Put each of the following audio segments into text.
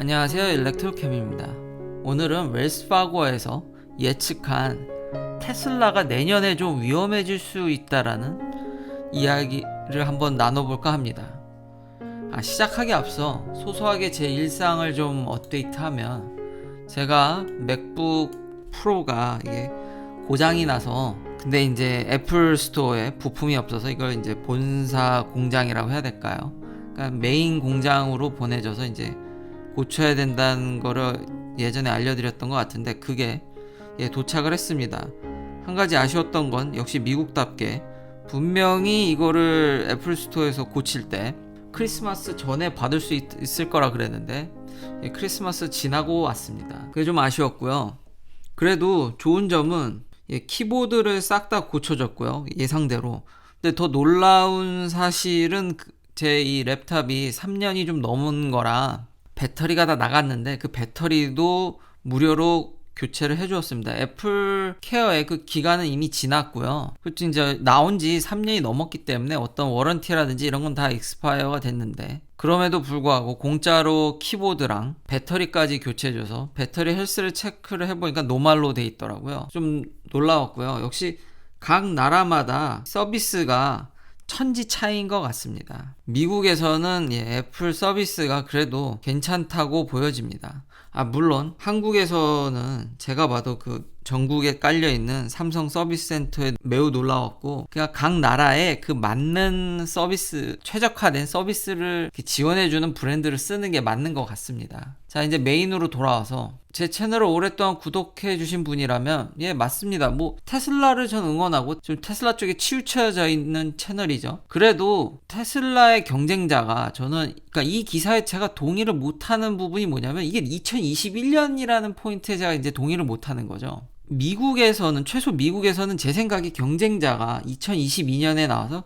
안녕하세요, 일렉트로캠입니다. 오늘은 웰스파고에서 예측한 테슬라가 내년에 좀 위험해질 수 있다라는 이야기를 한번 나눠볼까 합니다. 시작하기 앞서 소소하게 제 일상을 좀 업데이트하면, 제가 맥북 프로가 이게 고장이 나서, 근데 이제 애플 스토어에 부품이 없어서 이걸 이제 본사 공장이라고 해야 될까요? 그러니까 메인 공장으로 보내져서 이제 고쳐야 된다는 거를 예전에 알려드렸던 것 같은데, 그게 도착을 했습니다. 한 가지 아쉬웠던 건 역시 미국답게 분명히 이거를 애플 스토어에서 고칠 때 크리스마스 전에 받을 수 있을 거라 그랬는데 크리스마스 지나고 왔습니다. 그게 좀 아쉬웠고요. 그래도 좋은 점은 키보드를 싹 다 고쳐졌고요, 예상대로. 근데 더 놀라운 사실은 제 이 랩탑이 3년이 좀 넘은 거라 배터리가 다 나갔는데 그 배터리도 무료로 교체를 해주었습니다. 애플 케어의 그 기간은 이미 지났고요. 그렇죠, 이제 나온 지 3년이 넘었기 때문에 어떤 워런티라든지 이런 건 다 익스파이어가 됐는데, 그럼에도 불구하고 공짜로 키보드랑 배터리까지 교체해줘서 배터리 헬스를 체크를 해보니까 노말로 돼 있더라고요. 좀 놀라웠고요. 역시 각 나라마다 서비스가 천지 차이인 것 같습니다. 미국에서는 애플 서비스가 그래도 괜찮다고 보여집니다. 물론 한국에서는 제가 봐도 그 전국에 깔려있는 삼성 서비스 센터에 매우 놀라웠고, 그냥 각 나라에 그 맞는 서비스, 최적화된 서비스를 지원해주는 브랜드를 쓰는 게 맞는 것 같습니다. 자, 이제 메인으로 돌아와서, 제 채널을 오랫동안 구독해주신 분이라면 맞습니다. 테슬라를 전 응원하고 좀 테슬라 쪽에 치우쳐져 있는 채널이죠. 그래도 테슬라의 경쟁자가, 저는 그러니까 이 기사에 제가 동의를 못하는 부분이 뭐냐면, 이게 2021년이라는 포인트에 제가 이제 동의를 못하는 거죠. 미국에서는, 최소 미국에서는 제 생각에 경쟁자가 2022년에 나와서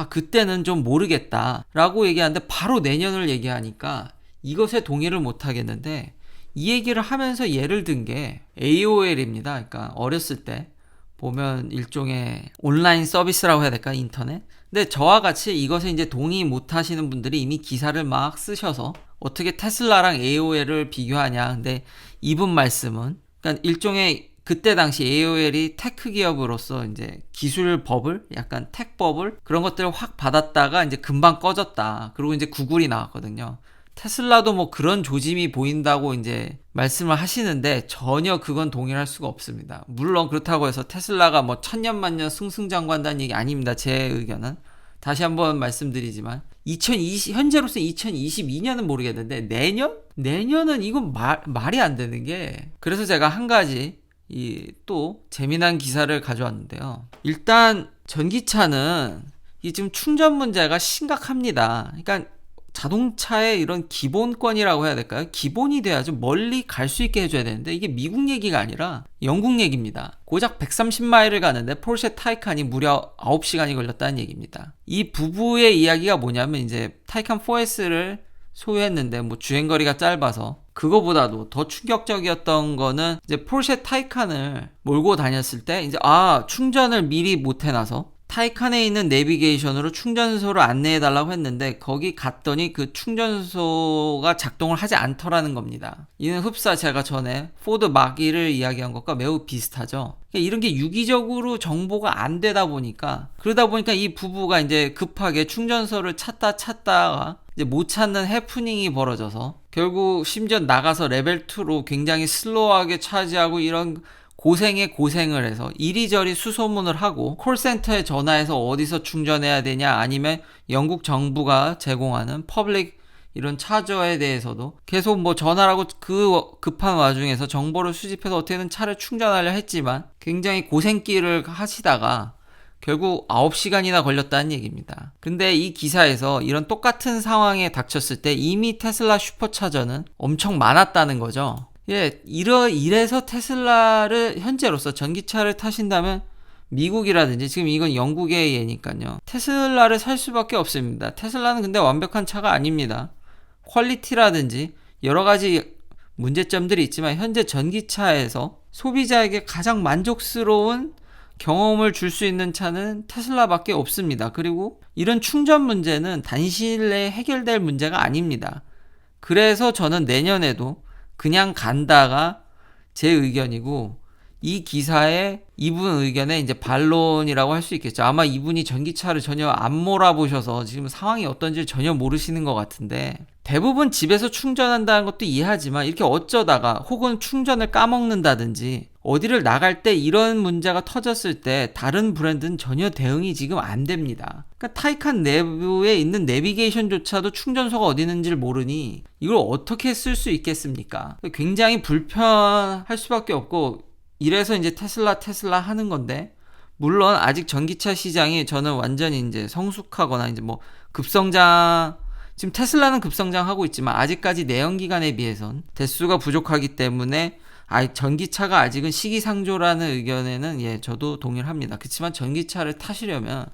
그때는 좀 모르겠다 라고 얘기하는데 바로 내년을 얘기하니까 이것에 동의를 못 하겠는데, 이 얘기를 하면서 예를 든 게 AOL입니다. 그러니까 어렸을 때 보면 일종의 온라인 서비스라고 해야 될까, 인터넷. 근데 저와 같이 이것에 이제 동의 못 하시는 분들이 이미 기사를 막 쓰셔서 어떻게 테슬라랑 AOL을 비교하냐. 근데 이분 말씀은, 그러니까 일종의 그때 당시 AOL이 테크 기업으로서 이제 기술 버블, 약간 텍 버블, 그런 것들을 확 받았다가 이제 금방 꺼졌다. 그리고 이제 구글이 나왔거든요. 테슬라도 그런 조짐이 보인다고 이제 말씀을 하시는데, 전혀 그건 동의할 수가 없습니다. 물론 그렇다고 해서 테슬라가 천년만년 승승장구한다는 얘기 아닙니다. 제 의견은. 다시 한번 말씀드리지만, 현재로서 2022년은 모르겠는데 내년은 이건 말이 안 되는 게, 그래서 제가 한 가지 또 재미난 기사를 가져왔는데요. 일단 전기차는 지금 충전 문제가 심각합니다. 그러니까 자동차의 이런 기본권이라고 해야 될까요? 기본이 돼야지 멀리 갈 수 있게 해줘야 되는데, 이게 미국 얘기가 아니라 영국 얘기입니다. 고작 130마일을 가는데 포르쉐 타이칸이 무려 9시간이 걸렸다는 얘기입니다. 이 부부의 이야기가 뭐냐면, 이제 타이칸 4S를 소유했는데 주행거리가 짧아서, 그거보다도 더 충격적이었던 거는 이제 포르쉐 타이칸을 몰고 다녔을 때 이제 충전을 미리 못 해놔서 타이칸에 있는 내비게이션으로 충전소를 안내해달라고 했는데, 거기 갔더니 그 충전소가 작동을 하지 않더라는 겁니다. 이는 흡사 제가 전에 포드 마기를 이야기한 것과 매우 비슷하죠. 그러니까 이런 게 유기적으로 정보가 안 되다 보니까, 그러다 보니까 이 부부가 이제 급하게 충전소를 찾다가 이제 못 찾는 해프닝이 벌어져서, 결국 심지어 나가서 레벨 2로 굉장히 슬로우하게 차지하고, 이런 고생에 고생을 해서 이리저리 수소문을 하고 콜센터에 전화해서 어디서 충전해야 되냐, 아니면 영국 정부가 제공하는 퍼블릭 이런 차저에 대해서도 계속 전화를 하고, 그 급한 와중에서 정보를 수집해서 어떻게든 차를 충전하려 했지만 굉장히 고생길을 하시다가 결국 9시간이나 걸렸다는 얘기입니다. 근데 이 기사에서 이런 똑같은 상황에 닥쳤을 때 이미 테슬라 슈퍼차저는 엄청 많았다는 거죠. 이래서 테슬라를 현재로서 전기차를 타신다면 미국이라든지, 지금 이건 영국의 예니까요, 테슬라를 살 수밖에 없습니다. 테슬라는 근데 완벽한 차가 아닙니다. 퀄리티라든지 여러 가지 문제점들이 있지만, 현재 전기차에서 소비자에게 가장 만족스러운 경험을 줄 수 있는 차는 테슬라밖에 없습니다. 그리고 이런 충전 문제는 단시일 내에 해결될 문제가 아닙니다. 그래서 저는 내년에도 그냥 간다가 제 의견이고, 이 기사에 이분 의견에 이제 반론이라고 할 수 있겠죠. 아마 이분이 전기차를 전혀 안 몰아보셔서 지금 상황이 어떤지 전혀 모르시는 것 같은데, 대부분 집에서 충전한다는 것도 이해하지만 이렇게 어쩌다가 혹은 충전을 까먹는다든지 어디를 나갈 때 이런 문제가 터졌을 때 다른 브랜드는 전혀 대응이 지금 안 됩니다. 그러니까 타이칸 내부에 있는 내비게이션조차도 충전소가 어디 있는지를 모르니 이걸 어떻게 쓸 수 있겠습니까? 굉장히 불편할 수밖에 없고, 이래서 이제 테슬라 하는 건데, 물론 아직 전기차 시장이 저는 완전히 이제 성숙하거나 이제 뭐 급성장, 지금 테슬라는 급성장하고 있지만 아직까지 내연기관에 비해선 대수가 부족하기 때문에 전기차가 아직은 시기상조라는 의견에는 예, 저도 동의를 합니다. 그렇지만 전기차를 타시려면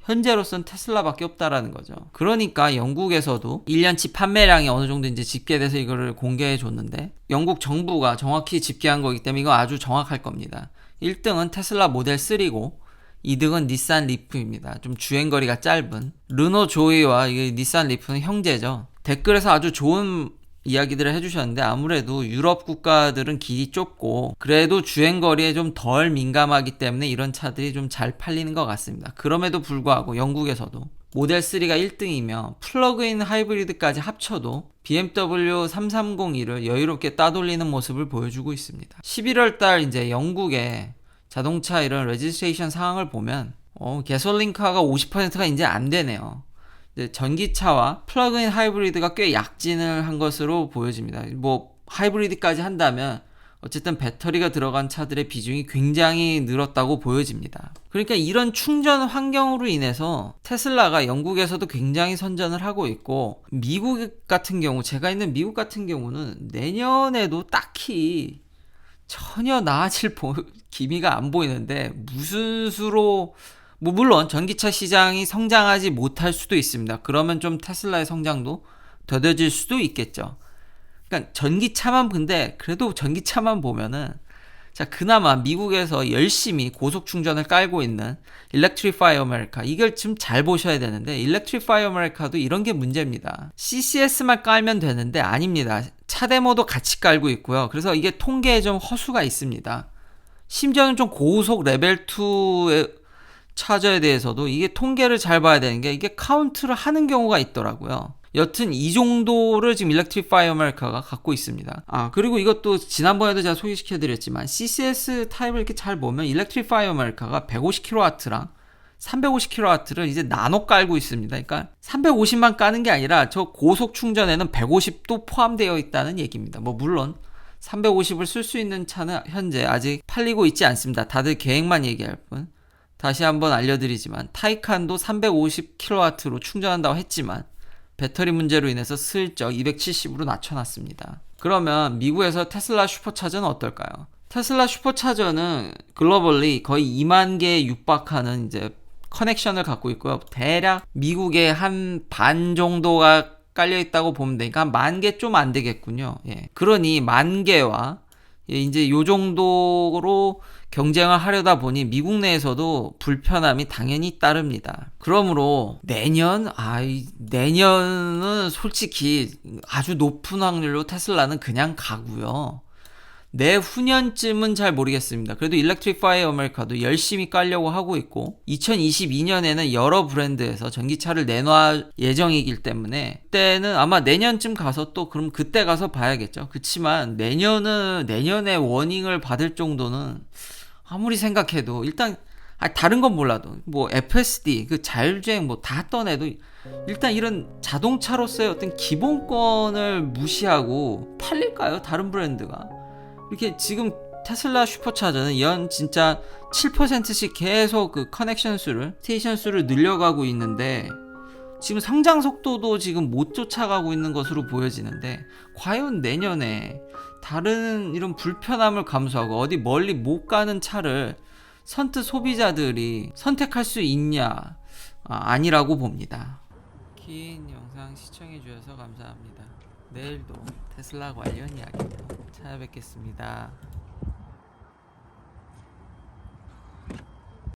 현재로서는 테슬라밖에 없다라는 거죠. 그러니까 영국에서도 1년치 판매량이 어느 정도 이제 집계돼서 이거를 공개해 줬는데, 영국 정부가 정확히 집계한 거기 때문에 이거 아주 정확할 겁니다. 1등은 테슬라 모델 3고 2등은 닛산 리프입니다. 좀 주행거리가 짧은 르노 조이와 닛산 리프는 형제죠. 댓글에서 아주 좋은 이야기들을 해주셨는데, 아무래도 유럽 국가들은 길이 좁고 그래도 주행거리에 좀 덜 민감하기 때문에 이런 차들이 좀 잘 팔리는 것 같습니다. 그럼에도 불구하고 영국에서도 모델 3가 1등이며 플러그인 하이브리드까지 합쳐도 BMW 330E를 여유롭게 따돌리는 모습을 보여주고 있습니다. 11월 달 이제 영국의 자동차 이런 레지스트레이션 상황을 보면 가솔린카가 50%가 이제 안 되네요. 전기차와 플러그인 하이브리드가 꽤 약진을 한 것으로 보여집니다. 뭐 하이브리드까지 한다면 어쨌든 배터리가 들어간 차들의 비중이 굉장히 늘었다고 보여집니다. 그러니까 이런 충전 환경으로 인해서 테슬라가 영국에서도 굉장히 선전을 하고 있고, 미국 같은 경우, 제가 있는 미국 같은 경우는 내년에도 딱히 전혀 나아질 기미가 안 보이는데, 무슨 수로 뭐 물론 전기차 시장이 성장하지 못할 수도 있습니다. 그러면 좀 테슬라의 성장도 더뎌질 수도 있겠죠. 그러니까 전기차만, 근데 그래도 전기차만 보면은, 자, 그나마 미국에서 열심히 고속 충전을 깔고 있는 Electrify America, 이걸 좀 잘 보셔야 되는데, Electrify America도 이런 게 문제입니다. CCS만 깔면 되는데 아닙니다. 차 데모도 같이 깔고 있고요. 그래서 이게 통계에 좀 허수가 있습니다. 심지어는 좀 고속 레벨 2의 차저에 대해서도 이게 통계를 잘 봐야 되는 게, 이게 카운트를 하는 경우가 있더라고요. 여튼 이 정도를 지금 Electrify America가 갖고 있습니다. 그리고 이것도 지난번에도 제가 소개시켜드렸지만, CCS 타입을 이렇게 잘 보면 Electrify America가 150kW랑 350kW를 이제 나눠 깔고 있습니다. 그러니까 350만 까는 게 아니라 저 고속 충전에는 150도 포함되어 있다는 얘기입니다. 뭐 물론 350을 쓸 수 있는 차는 현재 아직 팔리고 있지 않습니다. 다들 계획만 얘기할 뿐. 다시 한번 알려드리지만, 타이칸도 350kW로 충전한다고 했지만 배터리 문제로 인해서 슬쩍 270으로 낮춰놨습니다. 그러면 미국에서 테슬라 슈퍼차저는 어떨까요? 테슬라 슈퍼차저는 글로벌리 거의 2만 개에 육박하는 이제 커넥션을 갖고 있고요. 대략 미국의 한 반 정도가 깔려 있다고 보면 되니까 한 10,000개 좀 안 되겠군요. 예. 그러니 10,000개와 이제 요 정도로 경쟁을 하려다 보니 미국 내에서도 불편함이 당연히 따릅니다. 그러므로 내년은 솔직히 아주 높은 확률로 테슬라는 그냥 가고요. 내후년쯤은 잘 모르겠습니다. 그래도 Electrify America도 열심히 깔려고 하고 있고, 2022년에는 여러 브랜드에서 전기차를 내놓을 예정이기 때문에 그때는 아마 내년쯤 가서 또 그럼 그때 가서 봐야겠죠. 그렇지만 내년에 워닝을 받을 정도는 아무리 생각해도, 일단 다른 건 몰라도 뭐 FSD 그 자율주행 뭐 다 떠내도 일단 이런 자동차로서의 어떤 기본권을 무시하고 팔릴까요? 다른 브랜드가 이렇게 지금 테슬라 슈퍼차저는 연 진짜 7%씩 계속 그 커넥션 수를, 스테이션 수를 늘려가고 있는데, 지금 성장 속도도 지금 못 쫓아가고 있는 것으로 보여지는데, 과연 내년에 다른 이런 불편함을 감수하고 어디 멀리 못 가는 차를 선뜻 소비자들이 선택할 수 있냐? 아니라고 봅니다. 긴 영상 시청해 주셔서 감사합니다. 내일도 테슬라 관련 이야기로 찾아뵙겠습니다.